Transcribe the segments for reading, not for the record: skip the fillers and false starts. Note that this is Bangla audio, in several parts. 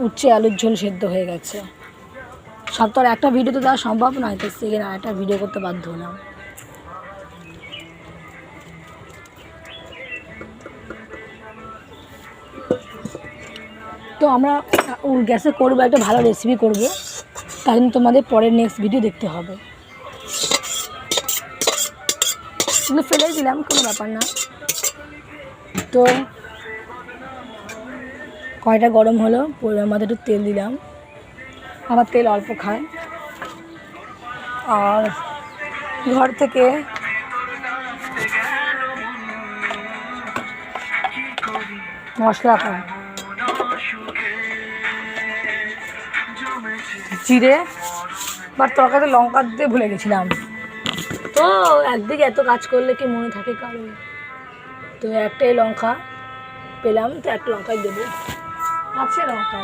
উচ্ছে আলুর ঝোল সেদ্ধ হয়ে গেছে। সব তো আর একটা ভিডিও তো দেওয়া সম্ভব নয়, তো সেখানে একটা ভিডিও করতে বাধ্য হলাম। তো আমরা গ্যাসে করবো, একটা ভালো রেসিপি করবো, তার জন্য তোমাদের পরের নেক্সট ভিডিও দেখতে হবে। এগুলো ফেলেই দিলাম, কোনো ব্যাপার না। তো কয়টা গরম হলো, পরিমাণ মতো একটু তেল দিলাম। আমার তেল অল্প খায়, আর ঘর থেকে মশলা খায়, জিরে বা তরকারিতে লঙ্কা দিতে ভুলে গেছিলাম। তো একদিকে এত কাজ করলে কি মনে থাকে কারো? তো একটাই লঙ্কা পেলাম, তো একটা লঙ্কাই দেবো। আছে লঙ্কা,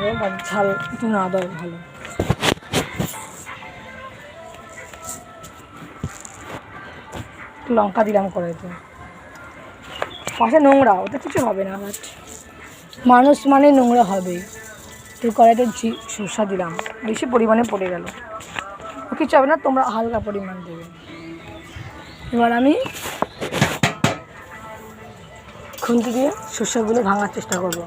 ঝাল একটু না দেয় ভালো। লঙ্কা দিলাম কড়াইতে। পাশে নোংরা, ওটা কিছু হবে না, বাট মানুষ মানে নোংরা হবেই। তো কড়াইতে সরষা দিলাম, বেশি পরিমাণে পড়ে গেল, কিছু হবে না, তোমরা হালকা পরিমাণ দেবে। এবার আমি খুন্তি দিয়ে সরষাগুলো ভাঙার চেষ্টা করব।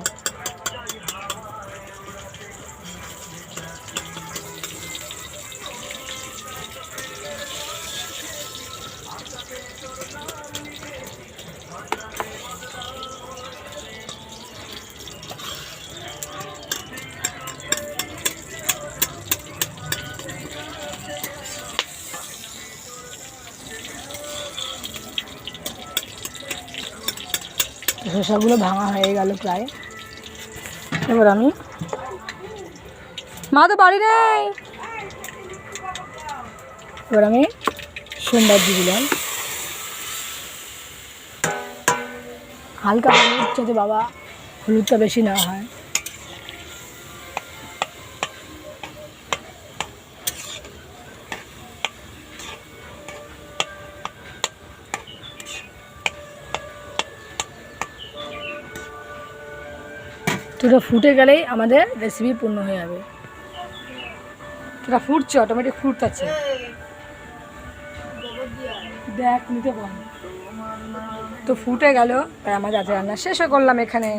শসাগুলো ভাঙা হয়ে গেল প্রায়। এবার আমি, মা তো বাড়ি নেই, এবার আমি সোমবার দিয়ে দিলাম হালকা হলুদ, যাতে বাবা হলুদটা বেশি না হয়। তো এটা ফুটে গেলেই আমাদের রেসিপি পূর্ণ হয়ে যাবে। এটা ফুটছে, অটোমেটিক ফুটতেছে, দেখ নিতে পারো। তো ফুটে গেল, তাই আমাদের আজ রান্না শেষ করলাম এখানে।